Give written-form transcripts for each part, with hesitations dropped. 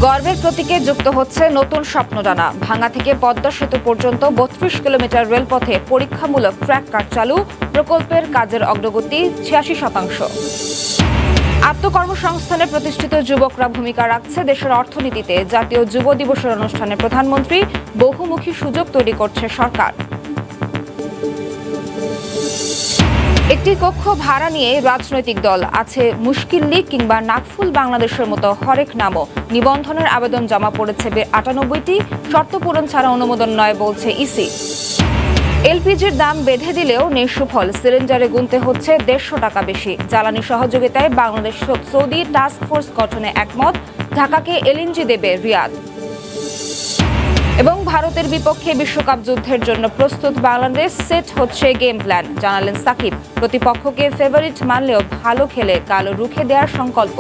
গর্বের প্রতীকে যুক্ত হচ্ছে নতুন স্বপ্নডানা। ভাঙা থেকে পদ্মা সেতু পর্যন্ত ৩২ কিলোমিটার রেলপথে পরীক্ষামূলক ট্র্যাক কার চালু, প্রকল্পের কাজের অগ্রগতি ৮৬%। আত্মকর্মসংস্থানে প্রতিষ্ঠিত যুবকরা ভূমিকা রাখছে দেশের অর্থনীতিতে। জাতীয় যুব দিবসের অনুষ্ঠানে প্রধানমন্ত্রী, বহুমুখী সুযোগ তৈরি করছে সরকার। একটি কক্ষ ভাড়া নিয়ে রাজনৈতিক দল আছে মুশকিল লীগ কিংবা নাকফুল বাংলাদেশের মতো হরেক নামও। নিবন্ধনের আবেদন জমা পড়েছে ৯৮টি, শর্ত পূরণ ছাড়া অনুমোদন নয় বলছে ইসি। এলপিজির দাম বেঁধে দিলেও নেই সুফল, সিলিন্ডারে গুনতে হচ্ছে ১৫০ টাকা বেশি। জ্বালানি সহযোগিতায় বাংলাদেশ সৌদি টাস্ক ফোর্স গঠনে একমত, ঢাকাকে এলএনজি দেবে রিয়াদ। এবং ভারতের বিপক্ষে বিশ্বকাপ যুদ্ধের জন্য প্রস্তুত বাংলাদেশ, সেট হচ্ছে গেম প্ল্যান, জানালেন সাকিব। প্রতিপক্ষকে ফেভারিট মানলেও ভালো খেলে কাল রুখে দেওয়ার সংকল্প।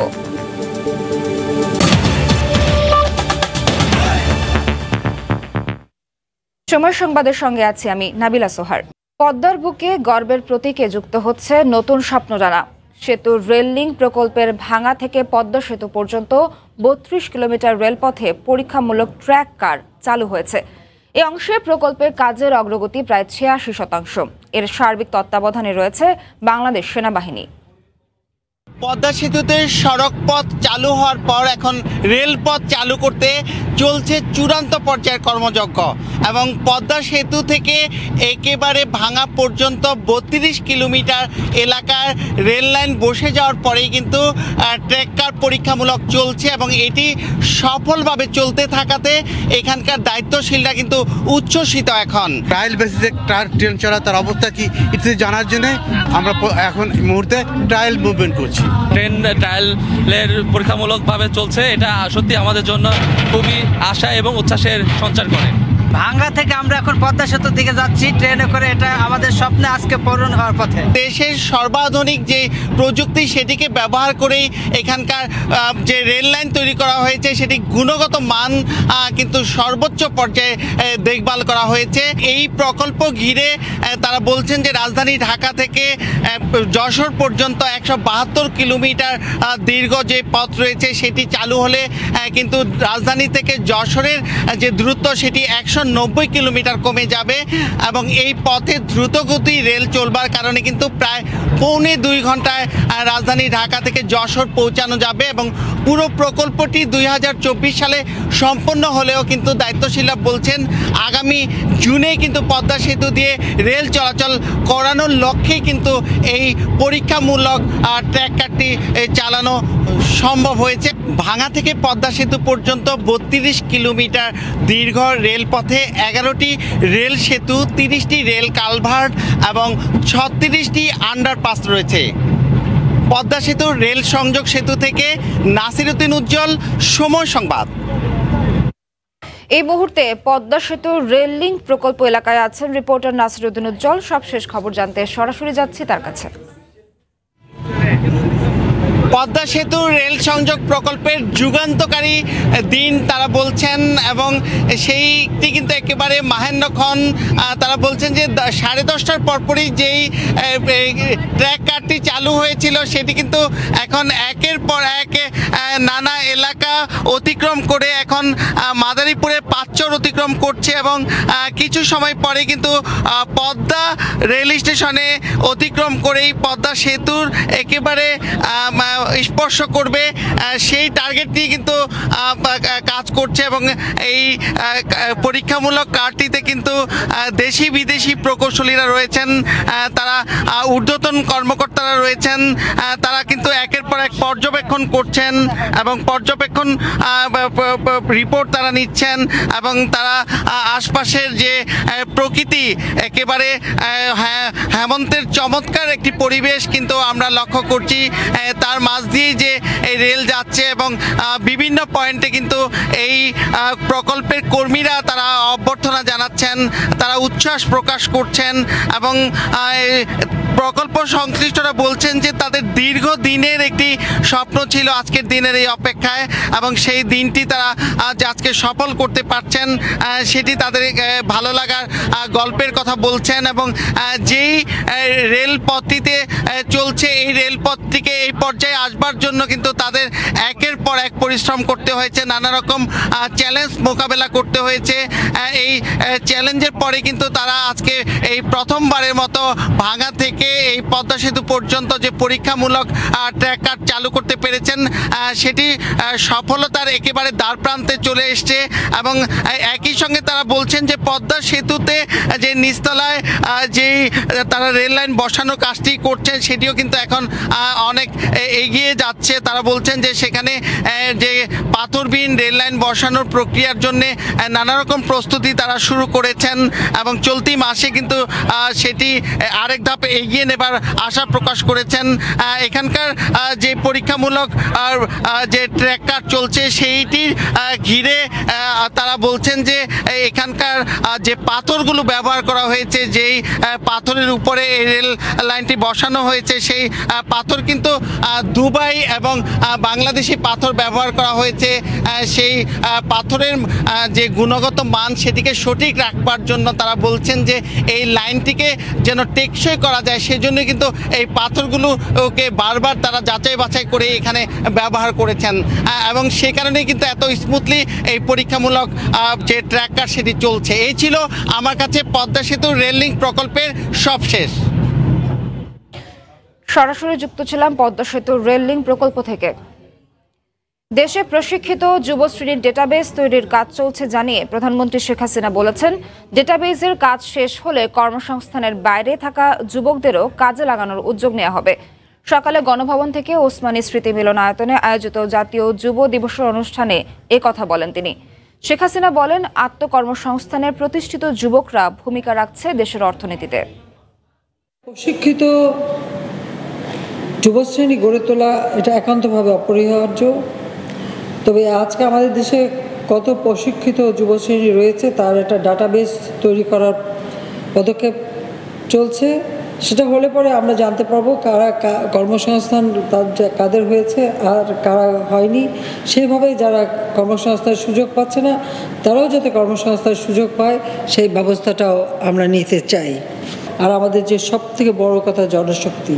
সময় সংবাদের সঙ্গে আছি আমি নাবিলা সোহার। পদ্মার বুকে গর্বের প্রতীকে যুক্ত হচ্ছে নতুন স্বপ্নডানা। সেতুর রেল লিঙ্ক প্রকল্পের ভাঙা থেকে পদ্মা সেতু পর্যন্ত ৩২ কিলোমিটার রেলপথে পরীক্ষামূলক ট্র্যাক কার চালু হয়েছে। এই অংশে প্রকল্পের কাজের অগ্রগতি প্রায় ৮৬%। এর সার্বিক তত্ত্বাবধানে রয়েছে বাংলাদেশ সেনাবাহিনী। পদ্মা সেতুতে সড়ক পথ চালু হওয়ার পর এখন রেলপথ চালু করতে চলছে চূড়ান্ত পর্যায়ের কর্মযজ্ঞ এবং পদ্মা সেতু থেকে একেবারে ভাঙা পর্যন্ত ৩২ কিলোমিটার এলাকার রেল লাইন বসে যাওয়ার পরেই কিন্তু ট্র্যাকার পরীক্ষামূলক চলছে এবং এটি সফলভাবে চলতে থাকাতে এখানকার দায়িত্বশীলরা কিন্তু উচ্ছ্বসিত। এখন ট্রায়াল বেসিসে ট্রেন চলা তার অবস্থা কি ইত্যাদি জানার জন্য আমরা এখন মুহূর্তে ট্রায়াল মুভমেন্ট করছি। ট্রেন ট্রায়ালের পরীক্ষামূলকভাবে চলছে, এটা সত্যি আমাদের জন্য খুবই আশা এবং উচ্ছ্বাসের সঞ্চার করে। ভাঙ্গা থেকে আমরা এখন পদ্মা সেতুর দিকে যাচ্ছি ট্রেনে করে, এটা আমাদের স্বপ্নে আজকে পূরণ হওয়ার পথে। দেশের সর্বাধুনিক যে প্রযুক্তি সেটিকে ব্যবহার করেই এখানকার যে রেল লাইন তৈরি করা হয়েছে সেটি গুণগত মান কিন্তু সর্বোচ্চ পর্যায়ে দেখভাল করা হয়েছে। এই প্রকল্প ঘিরে তারা বলছেন যে রাজধানী ঢাকা থেকে যশোর পর্যন্ত ১৭২ কিলোমিটার দীর্ঘ যে পথ রয়েছে সেটি চালু হলে কিন্তু রাজধানী থেকে যশোরের যে দ্রুত সেটি ১৯০ কিলোমিটার কমে যাবে এবং এই পথে দ্রুতগতি রেল চলবার কারণে কিন্তু প্রায় পৌনে ২ ঘন্টায় রাজধানী ঢাকা থেকে যশোর পৌঁছানো যাবে এবং পুরো প্রকল্পটি ২০২৪ সালে সম্পন্ন হলেও কিন্তু দায়িত্বশীলরা বলছেন আগামী জুনে কিন্তু পদ্মা সেতু দিয়ে রেল চলাচল করানোর লক্ষ্যেই কিন্তু এই পরীক্ষামূলক ট্র্যাকারটি চালানো সম্ভব হয়েছে। ভাঙা থেকে পদ্মা সেতু পর্যন্ত ৩২ কিলোমিটার দীর্ঘ রেলপথে ১১টি রেল সেতু, ৩০টি রেল কালভার্ট এবং ৩৬টি আন্ডারপাস রয়েছে। পদ্মা সেতুর রেল সংযোগ সেতু থেকে নাসিরউদ্দিন উজ্জ্বল, সময় সংবাদ। এই মুহূর্তে পদ্মা সেতুর রেল লিঙ্ক প্রকল্প এলাকায় আছেন রিপোর্টার নাসিরউদ্দিন উজ্জ্বল। সবশেষ খবর জানতে সরাসরি যাচ্ছি তার কাছে। পদ্মা সেতু রেল সংযোগ প্রকল্পের যুগান্তকারী দিন তারা বলছেন এবং সেইটি কিন্তু একেবারে মাহেন্দ্রক্ষণ। তারা বলছেন যে 10:30টার পরপরই যেই ট্র্যাক কারটি চালু হয়েছিল সেটি কিন্তু এখন একের পর এক নানা এলাকা অতিক্রম করে এখন মাদারীপুরে পাঁচচর অতিক্রম করছে এবং কিছু সময় পরে কিন্তু পদ্মা রেল স্টেশনে অতিক্রম করেই পদ্মা সেতুর একেবারে স্পর্শ করবে সেই টার্গেটটি কিন্তু কাজ করছে এবং এই পরীক্ষামূলক কারটিতে কিন্তু দেশি বিদেশি প্রকৌশলীরা রয়েছেন, তারা ঊর্ধ্বতন কর্মকর্তারা রয়েছেন, তারা কিন্তু একের পর এক পর্যবেক্ষণ করছেন এবং পর্যবেক্ষণ রিপোর্ট তারা নিচ্ছেন এবং তারা আশপাশের যে প্রকৃতি একেবারে হেমন্তের চমৎকার একটি পরিবেশ কিন্তু আমরা লক্ষ্য করছি। তার মাঝ দিয়ে যে এই রেল যাচ্ছে এবং বিভিন্ন পয়েন্টে কিন্তু এই প্রকল্পের কর্মীরা তারা অভ্যর্থনা জানাচ্ছেন, তারা উচ্ছ্বাস প্রকাশ করছেন এবং প্রকল্প সংশ্লিষ্টরা বলছেন যে তাদের দীর্ঘদিনের একটি স্বপ্ন ছিল আজকের দিনের এই অপেক্ষায় এবং সেই দিনটি তারা আজকে সফল করতে পারছেন, সেটি তাদের ভালো লাগার গল্পের কথা বলছেন এবং যেই রেলপথটিতে চলছে এই রেলপথটিকে এই পর্যায়ে আসবার জন্য কিন্তু তাদের একের পর এক পরিশ্রম করতে হয়েছে, নানা রকম চ্যালেঞ্জ মোকাবেলা করতে হয়েছে। এই চ্যালেঞ্জের পরে কিন্তু তারা আজকে এই প্রথমবারের মতো ভাঙা থেকে এই পদ্মা সেতু পর্যন্ত যে পরীক্ষামূলক ট্র্যাকার চালু করতে পেরেছেন, সেটি সফলতার একেবারে দ্বার প্রান্তে চলে এসছে। এবং একই সঙ্গে তারা বলছেন যে পদ্মা সেতুতে যে নিচতলায় যেই তারা রেল লাইন বসানোর কাজটি করছেন সেটিও কিন্তু এখন অনেক এগিয়ে যাচ্ছে। তারা বলছেন যে সেখানে যে পাথরবিহীন রেল লাইন বসানোর প্রক্রিয়ার জন্য নানা রকম প্রস্তুতি তারা শুরু করেছেন এবং চলতি মাসে কিন্তু সেটি আরেক ধাপ এগিয়ে নেবার আশা প্রকাশ করেছেন। এখানকার যে পরীক্ষামূলক যে ট্র্যাকার চলছে সেইটির ঘিরে তারা বলছেন যে এখানকার যে পাথরগুলো ব্যবহার করা হয়েছে, যেই পাথরের উপরে এই রেল লাইনটি বসানো হয়েছে, সেই পাথর কিন্তু দুবাই এবং বাংলাদেশি পাথর ব্যবহার করা হয়েছে। সেই পাথরের যে গুণগত মান সেটিকে সঠিক রাখবার জন্য তারা বলছেন যে এই লাইনটিকে যেন টেকসই করা যায়, সেজন্য কিন্তু এই পাথরগুলোকে বারবার তারা যাচাই বাছাই করে এখানে ব্যবহার করেছেন এবং সে কারণেই কিন্তু এত স্মুথলি এই পরীক্ষামূলক যে ট্র্যাকার সেটি চলছে। এই ছিল আমার কাছে পদ্মা সেতু রেল লিঙ্ক প্রকল্পের সবশেষ। সরাসরি যুক্ত ছিলাম পদ্মা সেতু রেল লিঙ্ক প্রকল্প থেকে। দেশে প্রশিক্ষিত যুবশ্রেণীর ডেটাবেস তৈরির কাজ চলছে জানিয়ে প্রধানমন্ত্রী শেখ হাসিনা বলেছেন, ডেটাবেসের কাজ শেষ হলে কর্মসংস্থানের বাইরে থাকা যুবকদেরও কাজে লাগানোর উদ্যোগ নেওয়া হবে। সকালে গণভবন থেকে ওসমানী স্মৃতি মিলনায়তনে আয়োজিত জাতীয় যুব দিবসের অনুষ্ঠানে এ কথা বলেন তিনি। শেখ হাসিনা বলেন, আত্মকর্মসংস্থানের প্রতিষ্ঠিত যুবকরা ভূমিকা রাখছে দেশের অর্থনীতিতে। প্রশিক্ষিত যুবশ্রেণী গড়ে তোলা এটা একান্তভাবে অপরিহার্য। তবে আজকে আমাদের দেশে কত প্রশিক্ষিত যুবশ্রেণী রয়েছে তার একটা ডাটাবেস তৈরি করার পদক্ষেপ চলছে। সেটা হলে পরে আমরা জানতে পারবো কারা কর্মসংস্থান কাদের হয়েছে আর কারা হয়নি। সেভাবে যারা কর্মসংস্থানের সুযোগ পাচ্ছে না তারাও যাতে কর্মসংস্থানের সুযোগ পায় সেই ব্যবস্থাটাও আমরা নিতে চাই। আর আমাদের যে সবথেকে বড় কথা জনশক্তি,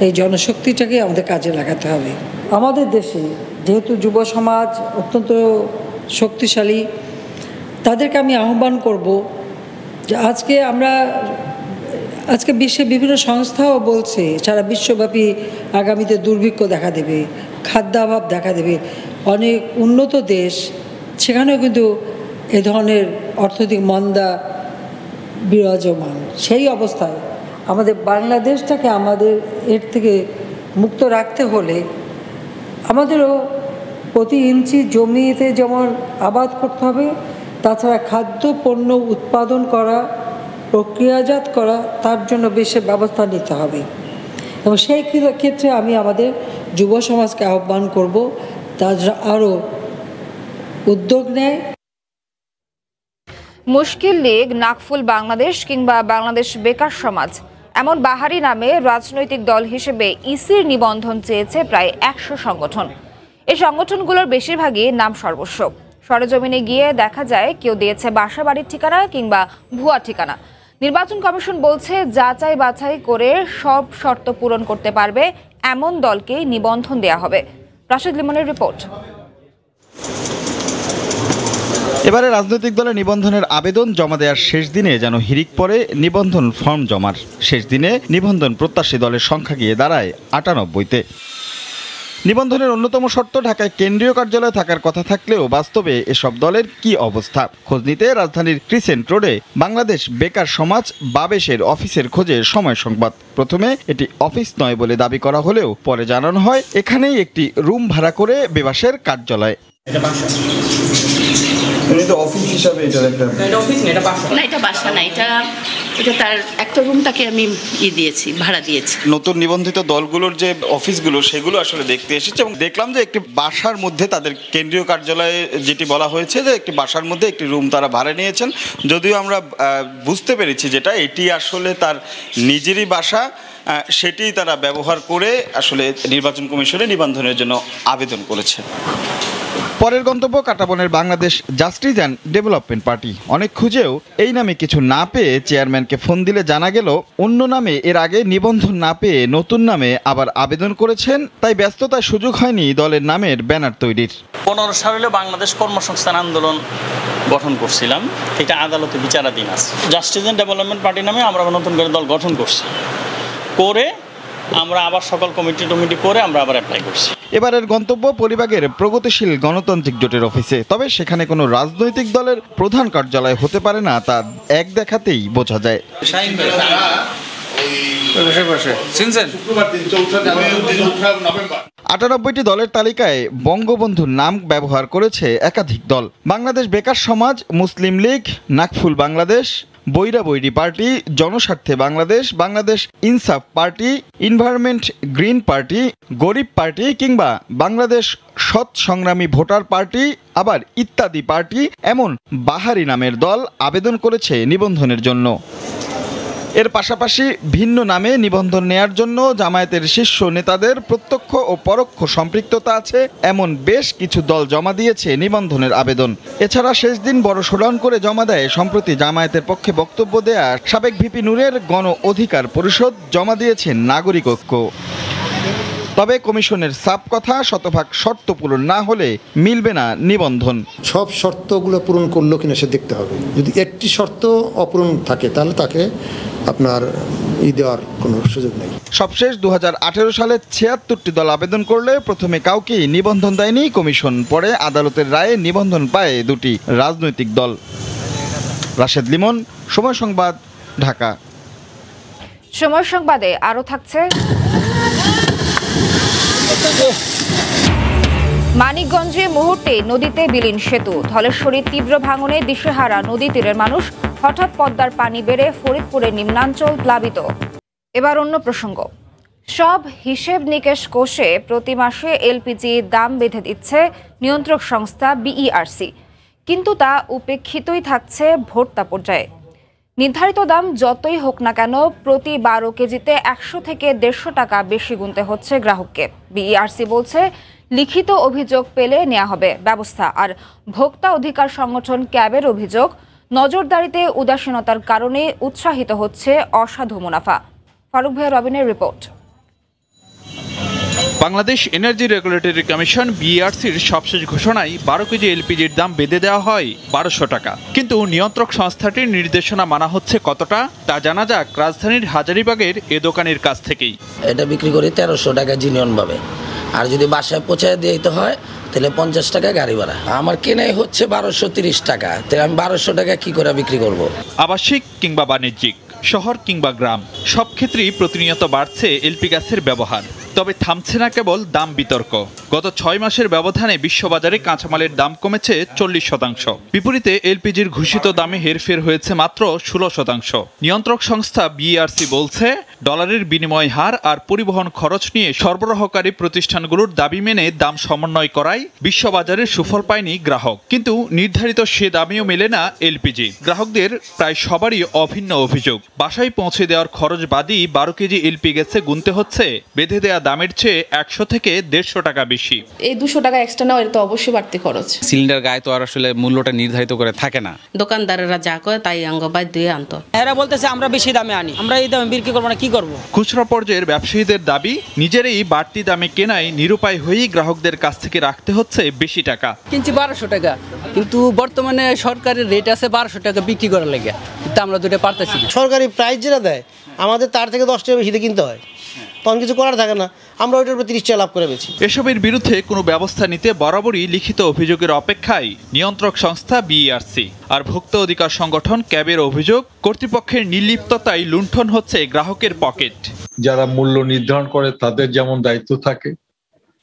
এই জনশক্তিটাকে আমাদের কাজে লাগাতে হবে। আমাদের দেশে যেহেতু যুব সমাজ অত্যন্ত শক্তিশালী, তাদেরকে আমি আহ্বান করব যে আজকে বিশ্বের বিভিন্ন সংস্থাও বলছে সারা বিশ্বব্যাপী আগামীতে দুর্ভিক্ষ দেখা দেবে, খাদ্যাভাব দেখা দেবে। অনেক উন্নত দেশ সেখানেও কিন্তু এ ধরনের অর্থনৈতিক মন্দা বিরাজমান। সেই অবস্থায় আমাদের বাংলাদেশটাকে আমাদের এর থেকে মুক্ত রাখতে হলে আমাদেরও প্রতি ইঞ্চি জমিতে যেমন আবাদ করতে হবে, তাছাড়া খাদ্য পণ্য উৎপাদন করা, প্রক্রিয়াজাত করা, তার জন্য বিশেষ ব্যবস্থা নিতে হবে। এবং সেই ক্ষেত্রে আমি আমাদের যুব সমাজকে আহ্বান করব তারা আরও উদ্যোগ নেয়। মুশকিল লীগ, নাকফুল বাংলাদেশ কিংবা বাংলাদেশ বেকার সমাজ এমন বাহারি নামে রাজনৈতিক দল হিসেবে ইসির নিবন্ধন চেয়েছে প্রায় 100 সংগঠন। এই সংগঠনগুলোর বেশিরভাগই নাম সর্বস্ব। সরেজমিনে গিয়ে দেখা যায় কেউ দিয়েছে বাসা বাড়ির ঠিকানা কিংবা ভুয়া ঠিকানা। নির্বাচন কমিশন বলছে যাচাই বাছাই করে সব শর্ত পূরণ করতে পারবে এমন দলকেই নিবন্ধন দেয়া হবে। রাশেদ লিমনের রিপোর্ট। এবারে রাজনৈতিক দলের নিবন্ধনের আবেদন জমা দেওয়ার শেষ দিনে যেন হিড়িক পড়ে নিবন্ধন ফর্ম জমার। শেষ দিনে নিবন্ধন প্রত্যাশী দলের সংখ্যা গিয়ে দাঁড়ায় 98-তে। নিবন্ধনের অন্যতম শর্ত ঢাকায় কেন্দ্রীয় কার্যালয় থাকার কথা থাকলেও বাস্তবে এসব দলের কি অবস্থা খোঁজ নিতে রাজধানীর ক্রিসেন্ট রোডে বাংলাদেশ বেকার সমাজ বাবেশের অফিসের খোঁজে সময় সংবাদ। প্রথমে এটি অফিস নয় বলে দাবি করা হলেও পরে জানানো হয় এখানেই একটি রুম ভাড়া করে বেবাসের কার্যালয়। অফিস হিসাবে এটা বাসা না, এটা তার একটা রুম তাকে আমি দিয়েছি, ভাড়া দিয়েছি। নতুন নিবন্ধিত দলগুলোর যে অফিসগুলো সেগুলো আসলে দেখতে এসেছে এবং দেখলাম যে একটি বাসার মধ্যে তাদের কেন্দ্রীয় কার্যালয়ে যেটি বলা হয়েছে যে একটি বাসার মধ্যে একটি রুম তারা ভাড়া নিয়েছেন। যদিও আমরা বুঝতে পেরেছি যেটা এটি আসলে তার নিজেরই বাসা, সেটি তারা ব্যবহার করে আসলে নির্বাচন কমিশনে নিবন্ধনের জন্য আবেদন করেছে। পরের গন্তব্য কাঁটাবনের Bangladesh justice and development party. অনেক খুঁজেও এই নামে কিছু না পেয়ে চেয়ারম্যানকে ফোন দিলে জানা গেল অন্য নামে এর আগে নিবন্ধন না পেয়ে নতুন নামে আবার আবেদন করেছেন, তাই ব্যস্ততায় সুযোগ হয়নি দলের নামের ব্যানার তৈরির। 15 সালে বাংলাদেশ কর্মসংস্থান আন্দোলন গঠন করছিলাম, এটা আদালতে বিচারাধীন আছে। জাস্টিস অ্যান্ড ডেভেলপমেন্ট পার্টি নামে আমরা নতুন করে দল গঠন করছি, করে আমরা আবার সকল কমিটি করে আমরা আবার অ্যাপ্লাই করছি। এবারের গন্তব্য পরিবাগের প্রগতিশীল গণতান্ত্রিক জোটের অফিসে। তবে সেখানে কোনো রাজনৈতিক দলের প্রধান কার্যালয় হতে পারে না, তা এক দেখাতেই বোঝা যায়। 98টি দলের তালিকায় বঙ্গবন্ধুর নাম ব্যবহার করেছে একাধিক দল। বাংলাদেশ বেকার সমাজ, মুসলিম লীগ, নাকফুল বাংলাদেশ, বৈরা বৈরি পার্টি, জনস্বার্থে বাংলাদেশ, বাংলাদেশ ইনসাফ পার্টি, এনভায়রনমেন্ট গ্রিন পার্টি, গরিব পার্টি কিংবা বাংলাদেশ সৎ সংগ্রামী ভোটার পার্টি, আবার ইত্যাদি পার্টি, এমন বাহারি নামের দল আবেদন করেছে নিবন্ধনের জন্য। এর পাশাপাশি ভিন্ন নামে নিবন্ধন নেয়ার জন্য জামায়াতের শীর্ষ নেতাদের প্রত্যক্ষ ও পরোক্ষ সম্পৃক্ততা আছে এমন বেশ কিছু দল জমা দিয়েছে নিবন্ধনের আবেদন। এছাড়া শেষ দিন বড় শোডাউন করে জমা দেয় সম্প্রতি জামায়াতের পক্ষে বক্তব্য দেয়া সাবেক ভিপি নূরের গণ অধিকার পরিষদ, জমা দিয়েছেন নাগরিক ঐক্য। তবে কমিশনের সাপ কথা, শতভাগ শর্ত পূরণ না হলে মিলবে না নিবন্ধন। সব শর্তগুলো পূরণ করলো কিনা সে দেখতে হবে। যদি একটি শর্ত অপূরণ থাকে তাহলে তাকে আপনার দেওয়ার কোনো সুযোগ নেই। সবশেষ 2018 সালে 76টি দল আবেদন করলে প্রথমে কাউকেই নিবন্ধন দেয়নি কমিশন। পরে আদালতের রায়ে নিবন্ধন পায় 2টি রাজনৈতিক দল। রাশেদ লিমন, সময় সংবাদ, ঢাকা। সময় সংবাদে আরও থাকছে মানিকগঞ্জে মুহূর্তে নদীতে বিলীন সেতু, ধলেশ্বরীর তীব্র ভাঙনে দিশেহারা নদী তীরের মানুষ, হঠাৎ পদ্মার পানি বেড়ে ফরিদপুরের নিম্নাঞ্চল প্লাবিত। এবার অন্য প্রসঙ্গ। সব হিসেব নিকেশ কষে প্রতি মাসে এলপিজি দাম বেঁধে দিচ্ছে নিয়ন্ত্রক সংস্থা বিইআরসি, কিন্তু তা উপেক্ষিতই থাকছে ভোক্তা পর্যায়ে। নির্ধারিত দাম যতই হোক না কেন প্রতি 12 কেজিতে 100 থেকে 150 টাকা বেশি গুনতে হচ্ছে গ্রাহককে। বিইআরসি বলছে লিখিত অভিযোগ পেলে নেওয়া হবে ব্যবস্থা। আর ভোক্তা অধিকার সংগঠন ক্যাবের অভিযোগ, নজরদারিতে উদাসীনতার কারণে উৎসাহিত হচ্ছে অসাধু মুনাফা। ফারুক ভাই রবিনের রিপোর্ট। বাংলাদেশ এনার্জি রেগুলেটরি কমিশন বিইআরসির সবশেষ ঘোষণায় 12 কেজি এলপিজির দাম বেঁধে দেওয়া হয় 1200 টাকা। কিন্তু নিয়ন্ত্রক সংস্থাটির নির্দেশনা মানা হচ্ছে কতটা তা জানা যাক রাজধানীর হাজারীবাগের এ দোকানের কাছ থেকেই। এটা বিক্রি করি 1300 টাকা জিনিয়ন ভাবে, আর যদি বাসায় পৌঁছায় দিতে হয় তাহলে 50 টাকা গাড়ি ভাড়া। আমার কেনাই হচ্ছে 1230 টাকা, তাই আমি 1200 টাকা কি করে বিক্রি করব? আবাসিক কিংবা বাণিজ্যিক, শহর কিংবা গ্রাম, সব ক্ষেত্রেই প্রতিনিয়ত বাড়ছে এলপি গ্যাসের ব্যবহার। তবে থামছে না কেবল দাম বিতর্ক। গত 6 মাসের ব্যবধানে বিশ্ববাজারে কাঁচামালের দাম কমেছে 40%। বিপরীতে এলপিজির ঘোষিত দামে হেরফের হয়েছে মাত্র 16%। নিয়ন্ত্রক সংস্থা বিইআরসি বলছে ডলারের বিনিময় হার আর পরিবহন খরচ নিয়ে সরবরাহকারী প্রতিষ্ঠানগুলোর দাবি মেনে দাম সমন্বয় করায় বিশ্ববাজারে সুফল পায়নি গ্রাহক। কিন্তু নির্ধারিত সে দামেও মেলে না এলপিজি। গ্রাহকদের প্রায় সবারই অভিন্ন অভিযোগ, বাসায় পৌঁছে দেওয়ার খরচ বাদই 12 কেজি এলপি গ্যাসে গুনতে হচ্ছে বেঁধে দেওয়া দামের চেয়ে 100 থেকে 150 টাকা বেশি। এই 200 টাকা এক্সট্রা নেওয়া, এটা তো অবশ্যই বাড়তি খরচ। সিলিন্ডার গায়ে তো আর আসলে মূল্যটা নির্ধারিত করে থাকে না, দোকানদারেরা যা করে তাই আঙ্গ বাদ দিয়ে আনতো। এরা বলতেছে আমরা বেশি দামে আনি, আমরা এই দামে বিক্রি করবো না, কি করব? খুচরা পর্যায়ের ব্যবসায়ীদের দাবি, নিজেরাই বাড়তি দামে কেনায় নিরুপায় হয়েই গ্রাহকদের কাছ থেকে রাখতে হচ্ছে বেশি টাকা। কিনছি 1200 টাকা, কিন্তু বর্তমানে সরকারের রেট আছে 1200 টাকা বিক্রি করার লাগে, কিন্তু আমরা দুটো পারতেছি। সরকারি প্রাইস যেটা দেয় আমাদের তার থেকে 10 টাকা বেশিতে কিনতে হয়, তখন কিছু করার থাকে না, আমরা ওইটার উপর 30 টাকা লাভ করে বেশি। এসবের বিরুদ্ধে কোনো ব্যবস্থা নিতে বরাবরই লিখিত অভিযোগের অপেক্ষায় নিয়ন্ত্রক সংস্থা বিইআরসি। আর ভোক্তা অধিকার সংগঠন ক্যাবের অভিযোগ, কর্তৃপক্ষের নির্লিপ্ততায় লুণ্ঠন হচ্ছে গ্রাহকের পকেট। যারা মূল্য নির্ধারণ করে তাদের যেমন দায়িত্ব থাকে,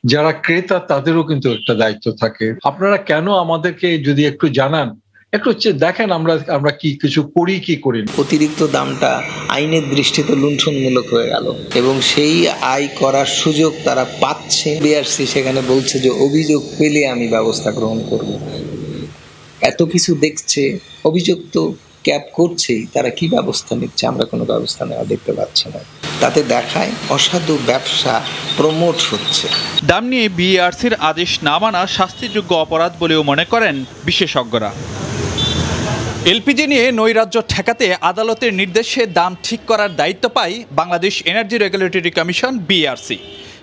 যারা ক্রেতা তাদেরও কিন্তু একটা দায়িত্ব থাকে। আপনারা কেন আমাদেরকে যদি একটু জানান, একটু দেখেন আমরা কি কিছু করি কি করি। অতিরিক্ত দামটা আইনের দৃষ্টিতে লুণ্ঠনমূলক হয়ে গেল এবং সেই আয় করার সুযোগ তারা পাচ্ছে। বিইআরসি সেখানে বলছে যে অভিযোগ পেলে আমি ব্যবস্থা গ্রহণ করব। এত কিছু দেখছে, অভিযোগ তো ক্যাব করছেই, তারা কি ব্যবস্থা নিচ্ছে? আমরা কোনো ব্যবস্থা নেওয়া দেখতে পাচ্ছি না। তাতে দেখায় অসাধু ব্যবসা প্রমোট হচ্ছে। দাম নিয়ে বিএআরসির আদেশ না মানা শাস্তিযোগ্য অপরাধ বলেও মনে করেন বিশেষজ্ঞরা। এলপিজি নিয়ে নৈরাজ্য ঠেকাতে আদালতের নির্দেশে দাম ঠিক করার দায়িত্ব পায় Bangladesh energy regulatory commission BARC.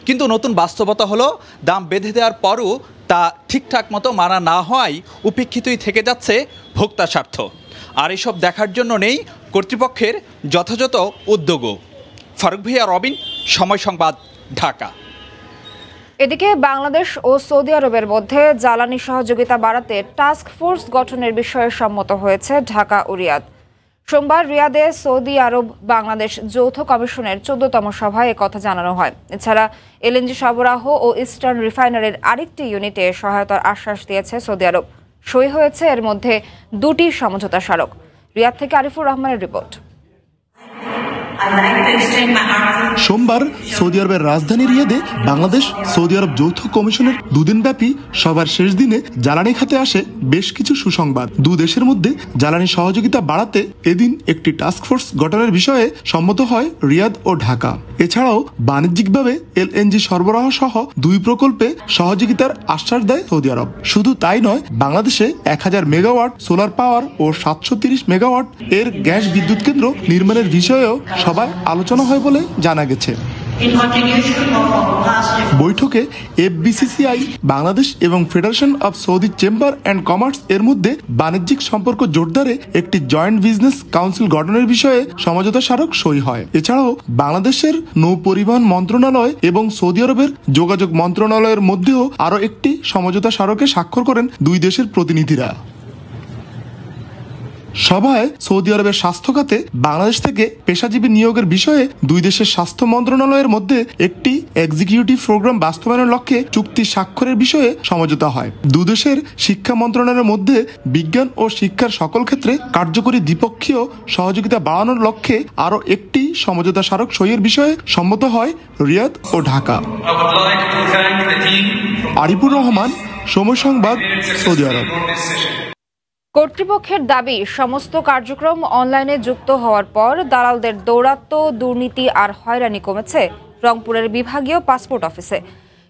কিন্তু নতুন বাস্তবতা হলো দাম বেঁধে দেওয়ার পরও তা ঠিকঠাক মতো মানা না হওয়ায় উপেক্ষিতই থেকে যাচ্ছে ভোক্তা স্বার্থ। আর এসব দেখার জন্য নেই কর্তৃপক্ষের যথাযথ উদ্যোগও। ফারুক ভাইয়া, রবিন, সময় সংবাদ, ঢাকা। এদিকে বাংলাদেশ ও সৌদি আরবের মধ্যে জ্বালানি সহযোগিতা বাড়াতে টাস্ক ফোর্স গঠনের বিষয়ে সম্মত হয়েছে ঢাকা ও রিয়াদ। সোমবার রিয়াদে সৌদি আরব বাংলাদেশ যৌথ কমিশনের 14তম সভায় একথা জানানো হয়। এছাড়া এলএনজি সরবরাহ ও ইস্টার্ন রিফাইনারির আরেকটি ইউনিটে সহায়তার আশ্বাস দিয়েছে সৌদি আরব। সই হয়েছে এর মধ্যে 2টি সমঝোতা স্মারক। রিয়াদ থেকে আরিফুর রহমানের রিপোর্ট। সোমবার সৌদি আরবের রাজধানী রিয়াদে বাংলাদেশ সৌদি আরব যৌথ কমিশনের 2 দিনব্যাপী সভার শেষ দিনে জ্বালানি খাতে আসে বেশ কিছু সুসংবাদ। 2 দেশের মধ্যে জ্বালানি সহযোগিতা বাড়াতে এদিন একটি টাস্কফোর্স গঠনের বিষয়ে সম্মত হয় রিয়াদ ও ঢাকা। এছাড়াও বাণিজ্যিকভাবে এলএনজি সরবরাহ সহ 2 প্রকল্পে সহযোগিতার আশ্বাস দেয় সৌদি আরব। শুধু তাই নয়, বাংলাদেশে 1000 মেগাওয়াট সোলার পাওয়ার ও 730 মেগাওয়াট এর গ্যাস বিদ্যুৎ কেন্দ্র নির্মাণের বিষয়েও সভায় আলোচনা হয় বলে জানা গেছে। বৈঠকে এফবিসিসিআই বাংলাদেশ এবং federation of Saudi chamber and commerce এর মধ্যে বাণিজ্যিক সম্পর্ক জোরদারে একটি জয়েন্ট বিজনেস কাউন্সিল গঠনের বিষয়ে সমঝোতা স্মারক সই হয়। এছাড়াও বাংলাদেশের নৌ পরিবহন মন্ত্রণালয় এবং সৌদি আরবের যোগাযোগ মন্ত্রণালয়ের মধ্যেও আরও একটি সমঝোতা স্মারকে স্বাক্ষর করেন 2 দেশের প্রতিনিধিরা। সভায় সৌদি আরবের স্বাস্থ্য খাতে বাংলাদেশ থেকে পেশাজীবী নিয়োগের বিষয়ে 2 দেশের স্বাস্থ্য মন্ত্রণালয়ের মধ্যে একটি এক্সিকিউটিভ প্রোগ্রাম বাস্তবায়নের লক্ষ্যে চুক্তি স্বাক্ষরের বিষয়ে সমঝোতা হয়। 2 দেশের শিক্ষা মন্ত্রণালয়ের মধ্যে বিজ্ঞান ও শিক্ষার সকল ক্ষেত্রে কার্যকরী দ্বিপক্ষীয় সহযোগিতা বাড়ানোর লক্ষ্যে আরও একটি সমঝোতা স্মারক সইয়ের বিষয়ে সম্মত হয় রিয়াদ ও ঢাকা। আরিফুর রহমান, সময় সংবাদ, সৌদি আরব। কর্তৃপক্ষের দাবি, সমস্ত কার্যক্রম অনলাইনে যুক্ত হওয়ার পর দালালদের দৌরাত্ম্য, দুর্নীতি আর হয়রানি কমেছে রংপুরের বিভাগীয় পাসপোর্ট অফিসে।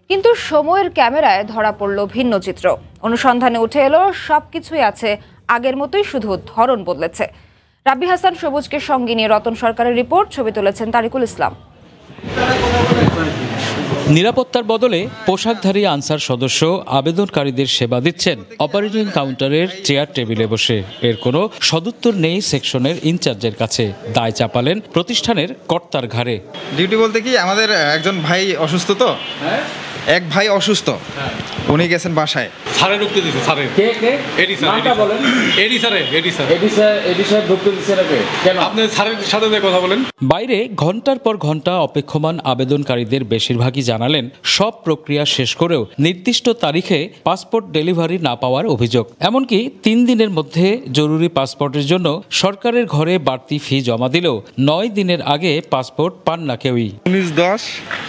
কিন্তু সময়ের ক্যামেরায় ধরা পড়ল ভিন্ন চিত্র। অনুসন্ধানে উঠে এলো সবকিছুই আছে আগের মতোই, শুধু ধরন বদলেছে। রাব্বি হাসান সবুজকে সঙ্গে নিয়ে রতন সরকারের রিপোর্ট। ছবি তুলেছেন তারিকুল ইসলাম। নিরাপত্তার বদলে পোশাকধারী আনসার সদস্য আবেদনকারীদের সেবা দিচ্ছেন অপারেটিং কাউন্টারের চেয়ার টেবিলে বসে। এর কোনো সদুত্তর নেই সেকশনের ইনচার্জের কাছে। দায় চাপালেন প্রতিষ্ঠানের কর্তার ঘাড়ে। ডিউটি বলতে কি, আমাদের একজন ভাই অসুস্থ, তো এক ভাই অসুস্থ, উনি গেছেন বাসায়। স্যারে ঢুকতে দিছে, স্যারে কে কে এডি স্যার, নামটা বলেন। এডি স্যার, এডি স্যার, এডি স্যার ঢুকতে দিছে নাকি? কেন? আপনি স্যারের সাথে কথা বলেন। বাইরে ঘন্টার পর ঘন্টা অপেক্ষমান আবেদনকারীদের বেশিরভাগই জানালেন সব প্রক্রিয়া শেষ করেও নির্দিষ্ট তারিখে পাসপোর্ট ডেলিভারি না পাওয়ার অভিযোগ। এমনকি 3 দিনের মধ্যে জরুরি পাসপোর্টের জন্য সরকারের ঘরে বাড়তি ফি জমা দিলেও 9 দিনের আগে পাসপোর্ট পান না কেউই। 19/10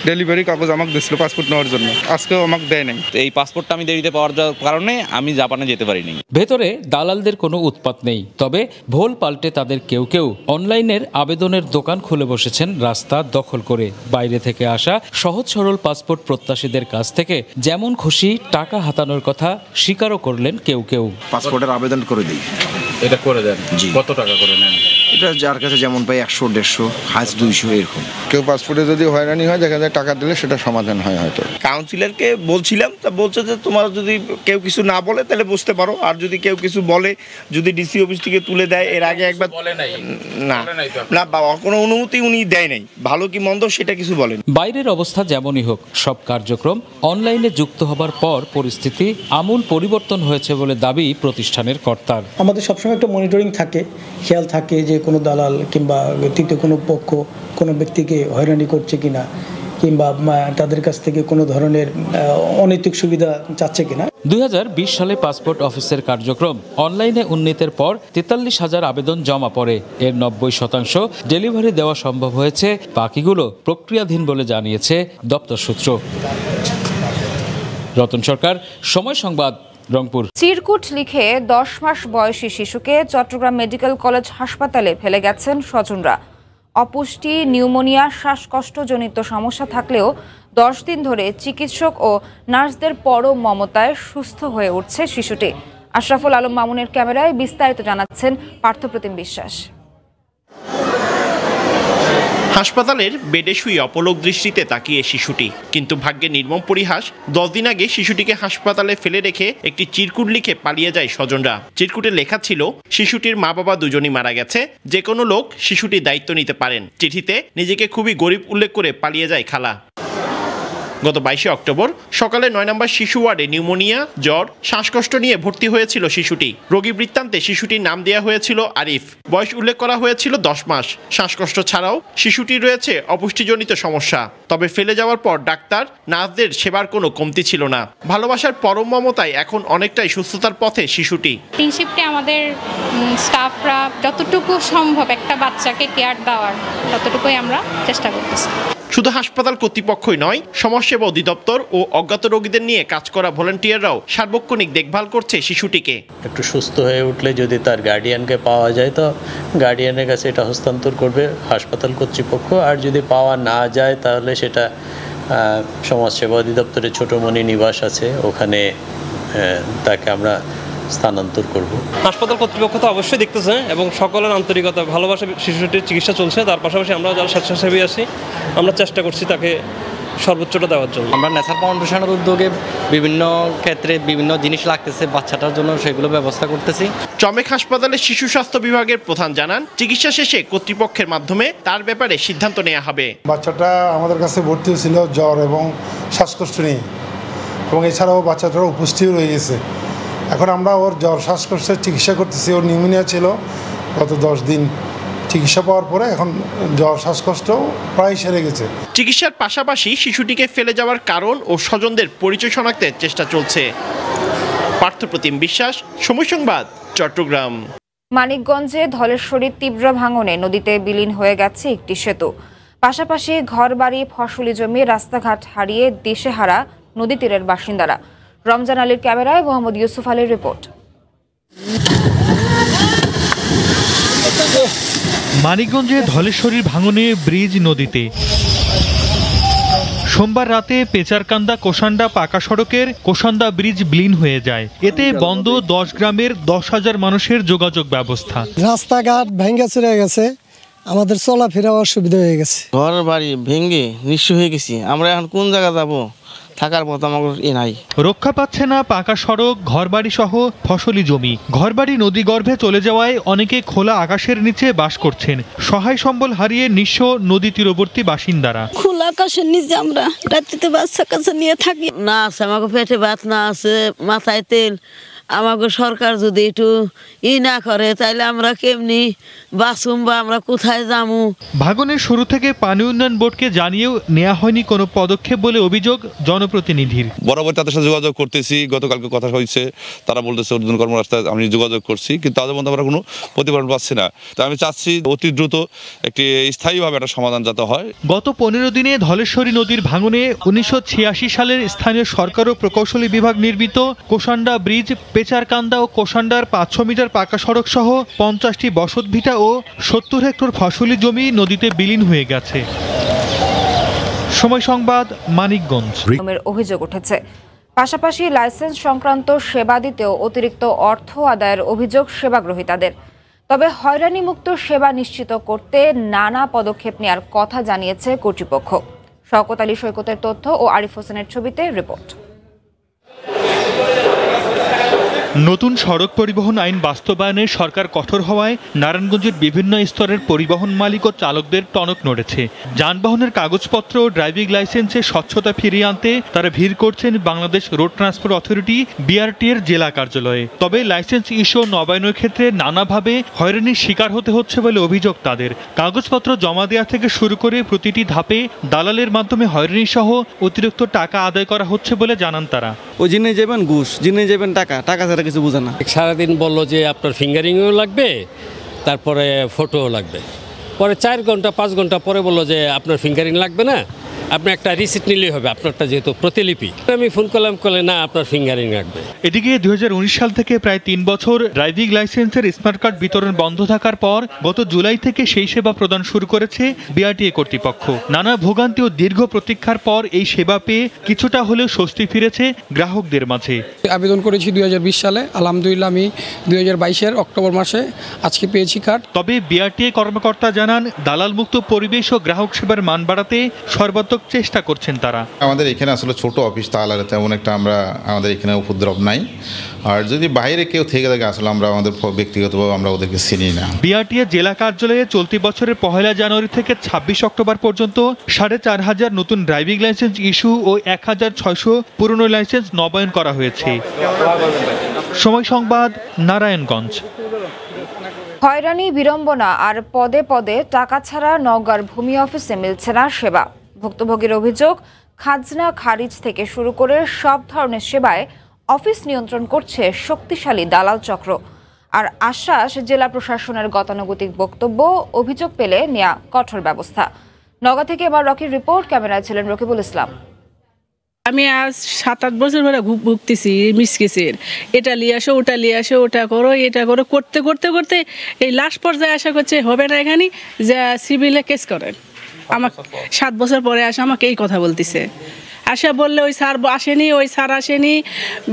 ডেলিভারি কাগজ আমাকে দিয়েছিল পাসপোর্ট নেওয়ার জন্য, আজকেও আমাকে দেয় নাই। এই পাসপোর্টটা আমি দেরিতে পাওয়ার কারণে আমি জাপানে যেতে পারিনি। ভেতরে দালালদের কোনো উৎপাত নেই, তবে ভোল পাল্টে তাদের কেউ কেউ অনলাইনের আবেদনের দোকান খুলে বসেছেন রাস্তা দখল করে। বাইরে থেকে আসা সহজ সরল পাসপোর্ট প্রত্যাশীদের কাছ থেকে যেমন খুশি টাকা হাতানোর কথা স্বীকারও করলেন কেউ কেউ। পাসপোর্টের আবেদন করে দিই। এটা করে দেন? কত টাকা করে নেন? এটা যার কাছে যেমন পাই 100-150, হাজ 200 এরকম। কেউ পাসপোর্টে যদি হয়রানি হয়, দেখা যায় টাকা দিলে সেটা সমাধান হয় হয়তো। কাউন্সিলরকে বলছিলাম, তা বলছে যে তোমার যদি কেউ কিছু না বলে তাহলে বুঝতে পারো, আর যদি কেউ কিছু বলে, যদি ডিসি অফিস থেকে তুলে দেয়। এর আগে একবার না না বাবা, কোনো অনুমতি উনি দেয় নাই, ভালো কি মন্দ সেটা কিছু বলেন। বাইরের অবস্থা যেমনই হোক, সব কার্যক্রম অনলাইনে যুক্ত হবার পর পরিস্থিতি আমূল পরিবর্তন হয়েছে বলে দাবি প্রতিষ্ঠানের কর্তার। আমাদের সবসময় একটা মনিটরিং থাকে, খেয়াল থাকে যে কোনো দালাল কিংবা তৃতীয় কোনো পক্ষ কোনো ব্যক্তিকে হয়রানি করছে কিনা, কিংবা তাদের কাছ থেকে কোনো ধরনের অনৈতিক সুবিধা চাচ্ছে কিনা। 2020 সালে পাসপোর্ট অফিসের কার্যক্রম অনলাইনে উন্নীতের পর 43,000 আবেদন জমা পড়ে। এর 90% ডেলিভারি দেওয়া সম্ভব হয়েছে, বাকিগুলো প্রক্রিয়াধীন বলে জানিয়েছে দপ্তর সূত্র। রতন সরকার, সময় সংবাদ, রংপুর। চিরকুট লিখে 10 মাস বয়সী শিশুকে চট্টগ্রাম মেডিকেল কলেজ হাসপাতালে ফেলে গেছেন স্বজনরা। অপুষ্টি, নিউমোনিয়া, শ্বাসকষ্টজনিত সমস্যা থাকলেও 10 দিন ধরে চিকিৎসক ও নার্সদের পরম মমতায় সুস্থ হয়ে উঠছে শিশুটি। আশরাফুল আলম মামুনের ক্যামেরায় বিস্তারিত জানাচ্ছেন পার্থপ্রতিম বিশ্বাস। হাসপাতালের বেডে শুয়ে অপলক দৃষ্টিতে তাকিয়ে শিশুটি, কিন্তু ভাগ্যে নির্মম পরিহাস। 10 দিন আগে শিশুটিকে হাসপাতালে ফেলে রেখে একটি চিরকুট লিখে পালিয়ে যায় স্বজনরা। চিরকুটে লেখা ছিল, শিশুটির মা বাবা দুজনই মারা গেছে, যে কোনো লোক শিশুটির দায়িত্ব নিতে পারেন। চিঠিতে নিজেকে খুবই গরিব উল্লেখ করে পালিয়ে যায় খালা। গত 22 অক্টোবর সকালে 9 নম্বর শিশু ওয়ার্ডে নিউমোনিয়া, জ্বর, শ্বাসকষ্ট নিয়ে ভর্তি হয়েছিল শিশুটি। রোগী বৃত্তান্তে শিশুটির নাম দেওয়া হয়েছিল আরিফ। বয়স উল্লেখ করা হয়েছিল 10 মাস। শ্বাসকষ্ট ছাড়াও শিশুটির রয়েছে অপুষ্টিজনিত সমস্যা। তবে ফেলে যাওয়ার পর ডাক্তার, নার্সদের সেবার কোনো কমতি ছিল না। ভালোবাসার পরম মমতায় এখন অনেকটাই সুস্থতার পথে শিশুটি। 3 শিফটে আমাদের স্টাফরা যতটুকু সম্ভব একটা বাচ্চাকে কেয়ার দেওয়ার ততটুকুই আমরা চেষ্টা করতেছি। শুধু হাসপাতাল কর্তৃপক্ষই নয়, সমাজসেবা অধিদপ্তর ও অজ্ঞাত রোগীদের নিয়ে কাজ করা ভলান্টিয়াররাও সার্বক্ষণিক দেখভাল করছে শিশুটিকে। একটু সুস্থ হয়ে উঠলে যদি তার গার্ডিয়ানকে পাওয়া যায় তো গার্ডিয়ানের কাছে এটা হস্তান্তর করবে হাসপাতাল কর্তৃপক্ষ, আর যদি পাওয়া না যায় তাহলে সেটা সমাজসেবা অধিদপ্তরের ছোটমণি নিবাস আছে, ওখানে তাকে আমরা স্থানান্তর করব। হাসপাতাল কর্তৃপক্ষ তো অবশ্যই দেখতেছে এবং সকলের আন্তরিকতা, ভালোবাসা শিশুটির চিকিৎসা চলছে। তার পাশাপাশি আমরা যারা স্বেচ্ছাসেবী আছি আমরা চেষ্টা করছি তাকে সর্বোচ্চটা দেওয়ার জন্য। আমরা নেচার ফাউন্ডেশনের উদ্যোগে বিভিন্ন ক্ষেত্রে বিভিন্ন জিনিস লাগতেছে বাচ্চাটার জন্য, সেগুলো ব্যবস্থা করতেছি। চমেক হাসপাতালের শিশু স্বাস্থ্য বিভাগের প্রধান জানান, চিকিৎসা শেষে কর্তৃপক্ষের মাধ্যমে তার ব্যাপারে সিদ্ধান্ত নেওয়া হবে। বাচ্চাটা আমাদের কাছে ভর্তি হয়েছিল জ্বর এবং শ্বাসকষ্ট নিয়ে, এবং এছাড়াও বাচ্চাটার উপস্থিত রয়ে গেছে। এখন আমরা ওর জ্বর শ্বাসকষ্টের চিকিৎসা করতেছি। ওর নিউমোনিয়া ছিল গত 10 দিন। চিকিৎসা পাওয়ার পরে এখন জ্বর শ্বাসকষ্ট প্রায় সেরে গেছে। চিকিৎসার পাশাপাশি শিশুটিকে ফেলে যাওয়ার কারণ ও স্বজনদের পরিচয় শনাক্তের চেষ্টা চলছে। পার্থপ্রতিম বিশ্বাস, সময় সংবাদ, চট্টগ্রাম। মানিকগঞ্জে ধলেশ্বরীর তীব্র ভাঙনে নদীতে বিলীন হয়ে গেছে একটি সেতু। পাশাপাশি ঘরবাড়ি, ফসলি জমি, রাস্তাঘাট হারিয়ে দিশেহারা নদী তীরের বাসিন্দারা। রমজান আলীর ক্যামেরায় মোহাম্মদ ইউসুফ আলীর রিপোর্ট। মানিকগঞ্জে ধলেশ্বরীর ভাঙনে ব্রিজ নদীতে। সোমবার রাতে পেচারকান্দা কোষান্ডা পাকা সড়কের কোষান্ডা ব্রিজ বিলীন হয়ে যায়। এতে বন্ধ 10 গ্রামের 10,000 মানুষের যোগাযোগ ব্যবস্থা। রাস্তাঘাট ভেঙে চলে গেছে, আমাদের চলাফেরা অসুবিধা হয়ে গেছে। ঘর বাড়ি ভেঙে নিঃস্ব হয়ে গেছি। আমরা এখন কোন জায়গা যাবো, থাকার মতো আমাদের নাই। রক্ষা পাচ্ছে না পাকা সড়ক, ঘরবাড়ি সহ ফসলি জমি। ঘরবাড়ি নদী গর্ভে চলে যাওয়ায় অনেকে খোলা আকাশের নিচে বাস করছেন। সহায় সম্বল হারিয়ে নিঃস্ব নদী তীরবর্তী বাসিন্দারা। খোলা আকাশের নিচে আমরা রাত্রিতে বাচ্চা কাছে নিয়ে থাকি। না আছে আমাকে পেটে ভাত, না আছে মাথায় তেল। আমাকে সরকার যদি একটু না করে তাহলে আমরা কেমনি বাঁচুম বা আমরা কোথায় যাবো। ভাঙনের শুরু থেকে পানি উন্নয়ন বোর্ডকে জানিয়েও নেওয়া হয়নি কোনো পদক্ষেপ বলে অভিযোগ জনপ্রতিনিধির। বরাবর তাদের সাথে যোগাযোগ করতেছি, গতকালকে কথা হয়েছে, তারা বলতেছে উদ্বোধন কর্মরাস্তায় আমি যোগাযোগ করছি, কিন্তু তাদের মধ্যে আমরা কোনো প্রতিফলন পাচ্ছি না। তো আমি চাচ্ছি অতি দ্রুত একটি স্থায়ীভাবে একটা সমাধান যাতে হয়। গত 15 দিনে ধলেশ্বরী নদীর ভাঙনে 1986 সালের স্থানীয় সরকার ও প্রকৌশলী বিভাগ নির্মিত কোষান্ডা ব্রিজ, পেচারকান্দা ও কোষান্ডার 500 মিটার পাকা সড়ক সহ 50টি বসতভিটা ও 70 হেক্টর ফসলি জমি নদীতে বিলীন হয়ে গেছে। সময় সংবাদ, মানিকগঞ্জ। অভিযোগ উঠেছে। পাশাপাশি লাইসেন্স সংক্রান্ত সেবা দিতেও অতিরিক্ত অর্থ আদায়ের অভিযোগ সেবাগ্রহীতাদের। তবে হয়রানিমুক্ত সেবা নিশ্চিত করতে নানা পদক্ষেপ নেওয়ার কথা জানিয়েছে কর্তৃপক্ষ। শওকত আলী সৈকতের তথ্য ও আরিফ হোসেনের ছবিতে রিপোর্ট। নতুন সড়ক পরিবহন আইন বাস্তবায়নে সরকার কঠোর হওয়ায় নারায়ণগঞ্জের বিভিন্ন স্তরের পরিবহন মালিক ও চালকদের টনক নড়েছে। যানবাহনের কাগজপত্র ও ড্রাইভিং লাইসেন্সে স্বচ্ছতা ফিরিয়ে আনতে তারা ভিড় করছেন Bangladesh road transport authority BRT এর জেলা কার্যালয়ে। তবে লাইসেন্স ইস্যু নবায়নের ক্ষেত্রে নানাভাবে হয়রানির শিকার হতে হচ্ছে বলে অভিযোগ তাদের। কাগজপত্র জমা দেওয়া থেকে শুরু করে প্রতিটি ধাপে দালালের মাধ্যমে হয়রানি সহ অতিরিক্ত টাকা আদায় করা হচ্ছে বলে জানান তারা। ওই জিনে যাবেন ঘুষ, জিনে যাবেন টাকা, টাকা ছাড়া কিছু বোঝে না। সারাদিন বললো যে আপনার ফিঙ্গারিংও লাগবে, তারপরে ফটোও লাগবে। পরে 4 ঘন্টা 5 ঘন্টা পরে বললো যে আপনার ফিঙ্গারিং লাগবে না, আপনি একটা রিসিট নিলেই হবে, আপনারটা যেহেতু প্রতিলিপি। আমি ফোন করলাম, করলে না আপনার ফিঙ্গারিং রাখবে। এদিকে 2019 সাল থেকে প্রায় 3 বছর ড্রাইভিং লাইসেন্সের স্মার্ট কার্ড বিতরণ বন্ধ থাকার পর গত জুলাই থেকে সেই সেবা প্রদান শুরু করেছে বিআরটিএ কর্তৃপক্ষ। নানা ভোগান্তি ও দীর্ঘ প্রতীক্ষার পর এই সেবা পেয়ে কিছুটা হলেও স্বস্তি ফিরেছে গ্রাহকদের মাঝে। আবেদন করেছি 2020 সালে, আলহামদুলিল্লাহ আমি 2022-এর অক্টোবর মাসে আজকে পেয়েছি কার্ড। তবে বিআরটিএ কর্মকর্তা জানান, দালাল মুক্ত পরিবেশ ও গ্রাহক সেবার মান বাড়াতে সর্বাত্মক চেষ্টা করছেন তারা। আমাদের এখানে আসলে ছোট অফিস, তাহলে তেমন একটা আমাদের এখানে উপদ্রব নাই। আর যদি বাইরে কেউ থেকে থাকে আসলে আমরা আমাদের ব্যক্তিগতভাবে আমরা ওদেরকে চিনি না। বিআরটিএ জেলা কার্যালয়ে চলতি বছরের 1 জানুয়ারি থেকে 26 অক্টোবর পর্যন্ত 4500 নতুন ড্রাইভিং লাইসেন্স ইস্যু ও 1600 পুরনো লাইসেন্স নবায়ন করা হয়েছে। সময় সংবাদ, নারায়ণগঞ্জ। হয়রানি, বিড়ম্বনা আর পদে পদে টাকা ছাড়া নওগাঁর ভূমি অফিসে মিলছে না সেবা। ভুক্তভোগীর অভিযোগ, খাজনা খারিজ থেকে শুরু করে সব ধরনের সেবায় অফিস নিয়ন্ত্রণ করছে শক্তিশালী দালাল চক্র। আর আশ্বাস জেলা প্রশাসনের গতানুগতিক বক্তব্য, অভিযোগ পেলে নেওয়া কঠোর ব্যবস্থা। নওগাঁ থেকে এবার রকির রিপোর্ট, ক্যামেরায় ছিলেন রকিবুল ইসলাম। আমি আজ 7-8 বছর ধরে ভুগতেছি মিসকেসের, এটা নিয়ে আসো, ওটা নিয়ে আসো, ওটা করো, এটা করো, করতে করতে করতে এই লাস্ট পর্যায়ে আশা করছে হবে না এখানে যা সিভিলে কেস করেন। আমাকে 7 বছর পরে আসে আমাকে এই কথা বলতেছে। আশা বললে ওই স্যার আসেনি, ওই স্যার আসেনি,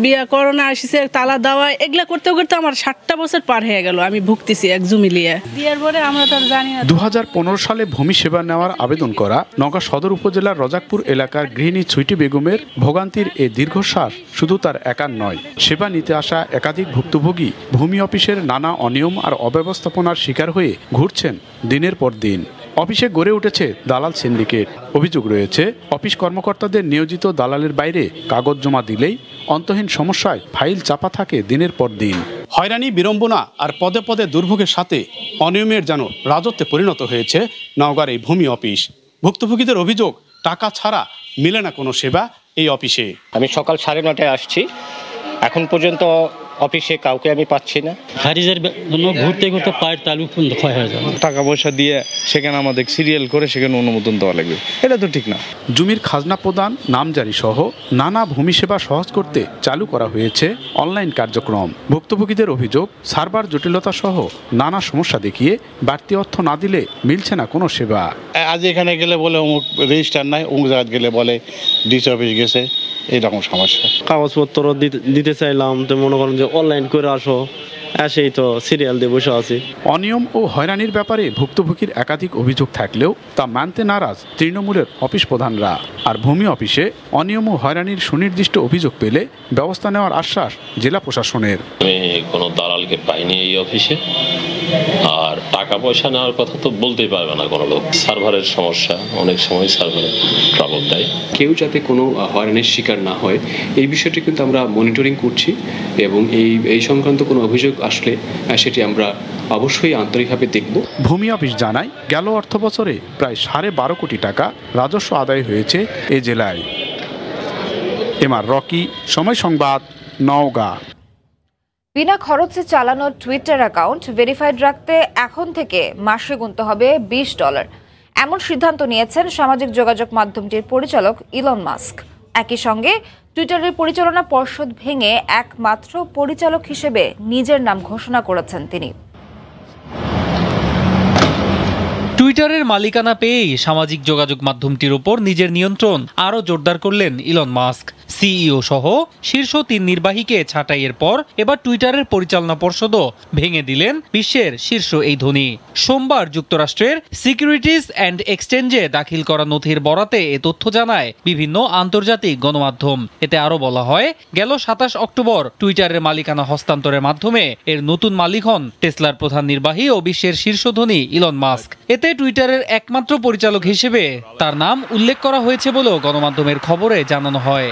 বিয়া করোনা আসছে, তালা দেওয়া, এগুলা করতে করতে আমার 7টা বছর পার হয়ে গেল। আমি ভুগতেছি এক জমি নিয়ে। বিয়ের পরে আমরা তো জানি না। 2015 সালে ভূমি সেবা নেওয়ার আবেদন করা নওগাঁ সদর উপজেলার রজাকপুর এলাকার গৃহিণী ছুইটি বেগমের ভোগান্তির এই দীর্ঘশ্বাস শুধু তার একার নয়। সেবা নিতে আসা একাধিক ভুক্তভোগী ভূমি অফিসের নানা অনিয়ম আর অব্যবস্থাপনার শিকার হয়ে ঘুরছেন দিনের পর দিন। অফিসে গড়ে উঠেছে দালাল সিন্ডিকেট। অভিযোগ রয়েছে, অফিস কর্মকর্তাদের নিয়োজিত দালালের বাইরে কাগজ জমা দিলেই অন্তহীন সমস্যায় ফাইল চাপা থাকে দিনের পর দিন। হয়রানি, বিড়ম্বনা আর পদে পদে দুর্ভোগের সাথে অনিয়মের যেন রাজত্বে পরিণত হয়েছে নওগাঁর এই ভূমি অফিস। ভুক্তভোগীদের অভিযোগ, টাকা ছাড়া মিলে না কোনো সেবা এই অফিসে। আমি সকাল 9:30 আসছি, এখন পর্যন্ত অফিসে কাউকে আমি পাচ্ছি না। খারিজের জন্য ঘুরতে ঘুরতে পায়ের তালু ক্ষয় হয়ে যায়। টাকা পয়সা দিয়ে সেখানে আমাদের সিরিয়াল করে সেখানে অনুমোদন দেওয়া লাগবে, এটা তো ঠিক না। জমির খাজনা প্রদান, নামজারি সহ নানা ভূমি সেবা সহজ করতে চালু করা হয়েছে অনলাইন কার্যক্রম। ভুক্তভোগীদের অভিযোগ, সার্ভার জটিলতা সহ নানা সমস্যা দেখিয়ে বাড়তি অর্থ না দিলে মিলছে না কোনো সেবা। আজ এখানে গেলে বলে অমুক রেজিস্টার নাই, অমুক জায়গায় গেলে বলে ডিসি অফিস গেছে, এইরকম সমস্যা। কাগজপত্র দিতে চাইলাম তো মনে করেন যে অনলাইন করে আসো, সেই তো সিরিয়াল দিয়ে বসে আছি। অনিয়ম ও হয়রানির ব্যাপারে ভুক্তভোগীর একাধিক অভিযোগ থাকলেও তা মানতে নারাজ তৃণমূলের অফিস প্রধানরা। আর ভূমি অফিসে অনিয়ম ও হয়রানির সুনির্দিষ্ট অভিযোগ পেলে ব্যবস্থা নেওয়ার আশ্বাস জেলা প্রশাসনের। আমি কোনো দালালকে পাইনি এই অফিসে, আর টাকা পয়সা নেওয়ার কথা তো বলতেই পারবে না কোনো লোক। সার্ভারের সমস্যা, অনেক সময় সার্ভারে ট্রাবল দেয়। কেউ যাতে কোনো হয়রানির শিকার না হয় এই বিষয়টি কিন্তু আমরা মনিটরিং করছি, এবং এই সংক্রান্ত কোনো অভিযোগ আসলে সেটি আমরা অবশ্যই আন্তরিকভাবে দেখব। ভূমি অফিস জানায়, গেল অর্থ বছরে প্রায় 12.5 কোটি টাকা রাজস্ব আদায় হয়েছে এ জেলায়। এমআর রকি, সময় সংবাদ, নওগাঁ। বিনা খরচে চালানো টুইটার অ্যাকাউন্ট ভেরিফাইড রাখতে এখন থেকে মাসে গুনতে হবে $20। এমন সিদ্ধান্ত নিয়েছেন সামাজিক যোগাযোগ মাধ্যমটির পরিচালক ইলন মাস্ক। একই সঙ্গে টুইটারের পরিচালনা পর্ষদ ভেঙে একমাত্র পরিচালক হিসেবে নিজের নাম ঘোষণা করেছেন তিনি। টুইটারের মালিকানা পেয়েই সামাজিক যোগাযোগ মাধ্যমটির উপর নিজের নিয়ন্ত্রণ আরও জোরদার করলেন ইলন মাস্ক। সিইও সহ শীর্ষ 3 নির্বাহীকে ছাঁটাইয়ের পর এবার টুইটারের পরিচালনা পর্ষদও ভেঙে দিলেন বিশ্বের শীর্ষ এই ধনী। সোমবার যুক্তরাষ্ট্রের সিকিউরিটিজ অ্যান্ড এক্সচেঞ্জে দাখিল করা নথির বরাতে এ তথ্য জানায় বিভিন্ন আন্তর্জাতিক গণমাধ্যম। এতে আরও বলা হয়, গেল 27 অক্টোবর টুইটারের মালিকানা হস্তান্তরের মাধ্যমে এর নতুন মালিক হন টেসলার প্রধান নির্বাহী ও বিশ্বের শীর্ষ ধনী ইলন মাস্ক। এতে টুইটারের একমাত্র পরিচালক হিসেবে তার নাম উল্লেখ করা হয়েছে বলেও গণমাধ্যমের খবরে জানানো হয়।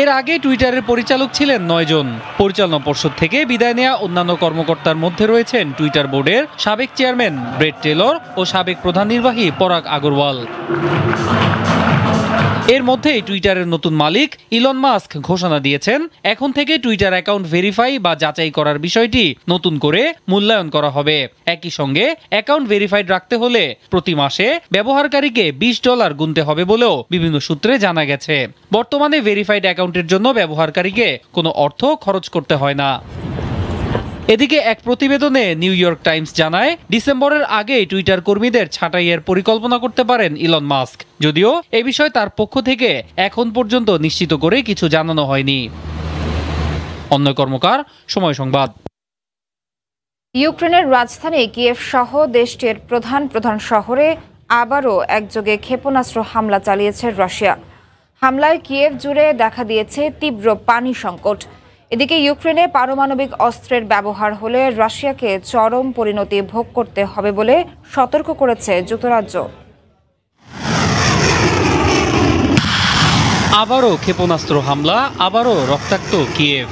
এর আগে টুইটারের পরিচালক ছিলেন 9 জন। পরিচালনা পর্ষদ থেকে বিদায় নেওয়া অন্যান্য কর্মকর্তার মধ্যে রয়েছেন টুইটার বোর্ডের সাবেক চেয়ারম্যান ব্রেট টেলর ও সাবেক প্রধান নির্বাহী পরাগ আগরওয়াল। এর মধ্যেই টুইটারের নতুন মালিক ইলন মাস্ক ঘোষণা দিয়েছেন, এখন থেকে টুইটার অ্যাকাউন্ট ভেরিফাই বা যাচাই করার বিষয়টি নতুন করে মূল্যায়ন করা হবে। একই সঙ্গে অ্যাকাউন্ট ভেরিফাইড রাখতে হলে প্রতি মাসে ব্যবহারকারীকে $20 গুনতে হবে বলেও বিভিন্ন সূত্রে জানা গেছে। বর্তমানে ভেরিফাইড অ্যাকাউন্টের জন্য ব্যবহারকারীকে কোনো অর্থ খরচ করতে হয় না। এদিকে এক প্রতিবেদনে নিউ ইয়র্ক টাইমস জানায়, ডিসেম্বরের আগে টুইটার কর্মীদের ছাঁটাইয়ের পরিকল্পনা করতে পারেন ইলন মাস্ক। যদিও এ বিষয়ে তার পক্ষ থেকে এখন পর্যন্ত নিশ্চিত করে কিছু জানানো হয়নি। অন্য কর্মকার, সময় সংবাদ। ইউক্রেনের রাজধানী কিয়েভ সহ দেশটির প্রধান শহরে আবারও একযোগে ক্ষেপণাস্ত্র হামলা চালিয়েছে রাশিয়া। হামলায় কিয়েভ জুড়ে দেখা দিয়েছে তীব্র পানি সংকট। এদিকে ইউক্রেনে পারমাণবিক অস্ত্রের ব্যবহার হলে রাশিয়াকে চরম পরিণতি ভোগ করতে হবে বলে সতর্ক করেছে যুক্তরাজ্য। আবারও ক্ষেপণাস্ত্র হামলা, আবারও রক্তাক্ত কিয়েভ।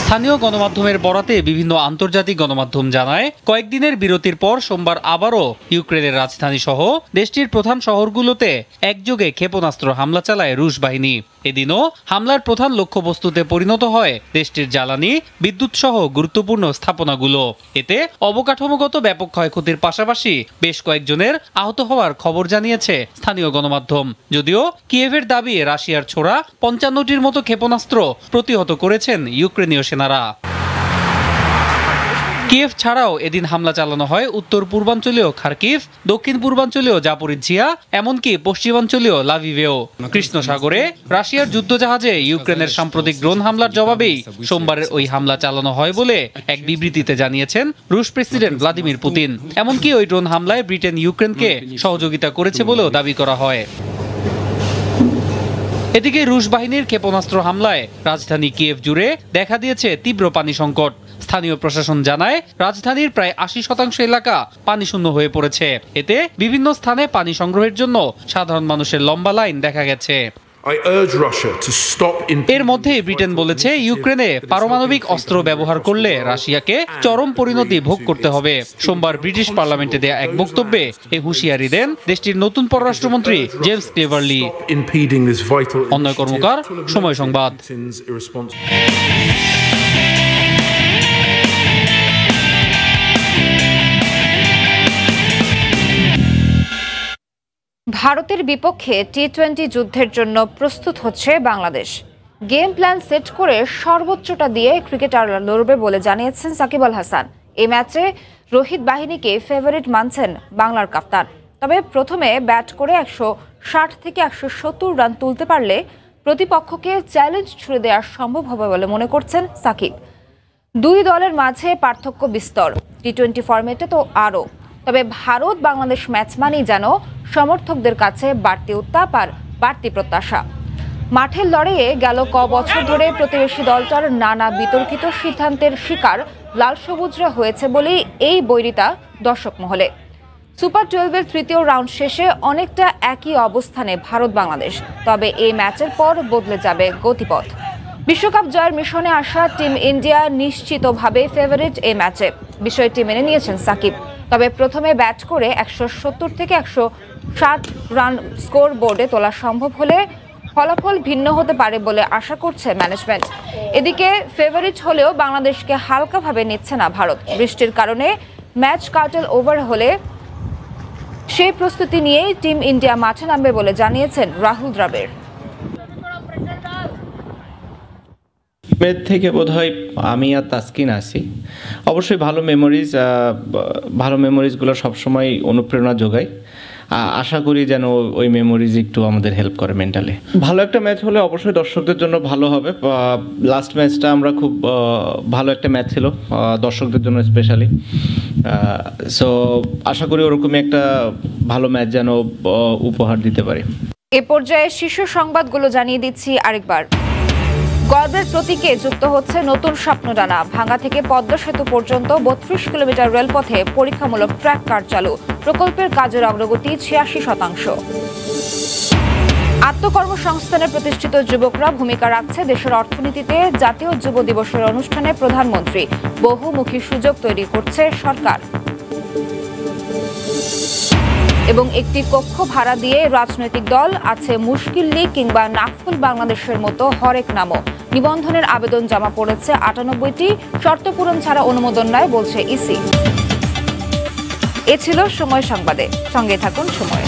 স্থানীয় গণমাধ্যমের বরাতে বিভিন্ন আন্তর্জাতিক গণমাধ্যম জানায়, কয়েকদিনের বিরতির পর সোমবার আবারও ইউক্রেনের রাজধানী সহ দেশটির প্রধান শহরগুলোতে একযোগে ক্ষেপণাস্ত্র হামলা চালায় রুশ বাহিনী। এদিনও হামলার প্রধান লক্ষ্যবস্তুতে পরিণত হয় দেশটির জ্বালানি, বিদ্যুৎ সহ গুরুত্বপূর্ণ স্থাপনাগুলো। এতে অবকাঠামোগত ব্যাপক ক্ষয়ক্ষতির পাশাপাশি বেশ কয়েকজনের আহত হওয়ার খবর জানিয়েছে স্থানীয় গণমাধ্যম। যদিও কিয়েভের দাবি রাশিয়ার ছোড়া 55টির মতো ক্ষেপণাস্ত্র প্রতিহত করেছেন ইউক্রেনীয় সেনারা। কিয়েভ ছাড়াও এদিন হামলা চালানো হয় উত্তর পূর্বাঞ্চলীয় খার্কিভ, দক্ষিণ পূর্বাঞ্চলীয় জাপোরিজ্জিয়া, এমনকি পশ্চিমাঞ্চলীয় লাভিভেও। কৃষ্ণ সাগরে রাশিয়ার যুদ্ধজাহাজে ইউক্রেনের সাম্প্রতিক ড্রোন হামলার জবাবেই সোমবারের ওই হামলা চালানো হয় বলে এক বিবৃতিতে জানিয়েছেন রুশ প্রেসিডেন্ট ভ্লাদিমির পুতিন। এমনকি ওই ড্রোন হামলায় ব্রিটেন ইউক্রেনকে সহযোগিতা করেছে বলেও দাবি করা হয়। এদিকে রুশ বাহিনীর ক্ষেপণাস্ত্র হামলায় রাজধানী কিয়েভ জুড়ে দেখা দিয়েছে তীব্র পানি সংকট। স্থানীয় প্রশাসন জানায়, রাজধানীর প্রায় 80% এলাকা পানিশূন্য হয়ে পড়েছে। এতে বিভিন্ন স্থানে পানি সংগ্রহের জন্য সাধারণ মানুষের লম্বা লাইন দেখা গেছে। এর মধ্যেই ব্রিটেন বলেছে, ইউক্রেনে পারমাণবিক অস্ত্র ব্যবহার করলে রাশিয়াকে চরম পরিণতি ভোগ করতে হবে। সোমবার ব্রিটিশ পার্লামেন্টে দেয়া এক বক্তব্যে এই হুঁশিয়ারি দেন দেশটির নতুন পররাষ্ট্রমন্ত্রী জেমস ক্লেভারলি। অন্য কর্মকার, সময় সংবাদ। ভারতের বিপক্ষে টি-20 যুদ্ধের জন্য প্রস্তুত হচ্ছে বাংলাদেশ। গেম প্ল্যান সেট করে সর্বোচ্চটা দিয়ে ক্রিকেটাররা লড়বে বলে জানিয়েছেন সাকিব আল হাসান। এই ম্যাচে রোহিত বাহিনীকে ফেভারিট মানছেন বাংলার কাপ্তান। তবে প্রথমে ব্যাট করে 160 থেকে 170 রান তুলতে পারলে প্রতিপক্ষকে চ্যালেঞ্জ ছুড়ে দেওয়া সম্ভব হবে বলে মনে করছেন সাকিব। দুই দলের মাঝে পার্থক্য বিস্তর, টি-20 ফরম্যাটে তো আরও। তবে ভারত বাংলাদেশ ম্যাচ মানেই যেন সমর্থকদের কাছে বাড়তি উত্তাপ আর বাড়তি প্রত্যাশা। মাঠের লড়াইয়ে গেল বছর ধরে প্রতিবেশী দলটার নানা বিতর্কিত সিদ্ধান্তের শিকার লাল সবুজরা হয়েছে বলেই এই বৈরিতা দর্শক মহলে। সুপার 12-এর তৃতীয় রাউন্ড শেষে অনেকটা একই অবস্থানে ভারত বাংলাদেশ। তবে এই ম্যাচের পর বদলে যাবে গতিপথ। বিশ্বকাপ জয়ের মিশনে আসা টিম ইন্ডিয়া নিশ্চিতভাবে ফেভারিট এই ম্যাচে, বিষয়টি মেনে নিয়েছেন সাকিব। তবে প্রথমে ব্যাট করে 170 থেকে 160 রান স্কোর বোর্ডে তোলা সম্ভব হলে ফলাফল ভিন্ন হতে পারে বলে আশা করছে ম্যানেজমেন্ট। এদিকে ফেভারিট হলেও বাংলাদেশকে হালকাভাবে নিচ্ছে না ভারত। বৃষ্টির কারণে ম্যাচ কার্টেল ওভার হলে সেই প্রস্তুতি নিয়েই টিম ইন্ডিয়া মাঠে নামবে বলে জানিয়েছেন রাহুল দ্রাবিড়। মেদ থেকে বোধহয় আমি আর তাসকিন আছি। অবশ্যই ভালো মেমোরিজগুলো সবসময় অনুপ্রেরণা যোগায়। আশা করি যেন ওই মেমোরিজ একটু আমাদের হেল্প করে মেন্টালি। ভালো একটা ম্যাচ হলে অবশ্যই দর্শকদের জন্য ভালো হবে। লাস্ট ম্যাচটা আমরা খুব ভালো একটা ম্যাচ ছিল দর্শকদের জন্য স্পেশালি। সো আশা করি ওরকমই একটা ভালো ম্যাচ যেন উপহার দিতে পারি। এ পর্যায়ে শীর্ষ সংবাদগুলো জানিয়ে দিচ্ছি আরেকবার। গর্বের প্রতীকে যুক্ত হচ্ছে নতুন স্বপ্নডানা। ভাঙ্গা থেকে পদ্মা সেতু পর্যন্ত 32 কিলোমিটার রেলপথে পরীক্ষামূলক ট্র্যাক কার চালু। প্রকল্পের কাজের অগ্রগতি 86%। আত্মকর্মসংস্থানে প্রতিষ্ঠিত যুবকরা ভূমিকা রাখছে দেশের অর্থনীতিতে। জাতীয় যুব দিবসের অনুষ্ঠানে প্রধানমন্ত্রী, বহুমুখী সুযোগ তৈরি করছে সরকার। এবং একটি কক্ষ ভাড়া দিয়ে রাজনৈতিক দল আছে মুশকিল লীগ কিংবা নাকফুল বাংলাদেশের মতো হরেক নামও। নিবন্ধনের আবেদন জমা পড়েছে ৯৮টি, শর্ত পূরণ ছাড়া অনুমোদন নয় বলছে ইসি। এ ছিল সময় সংবাদে, সঙ্গে থাকুন সময়।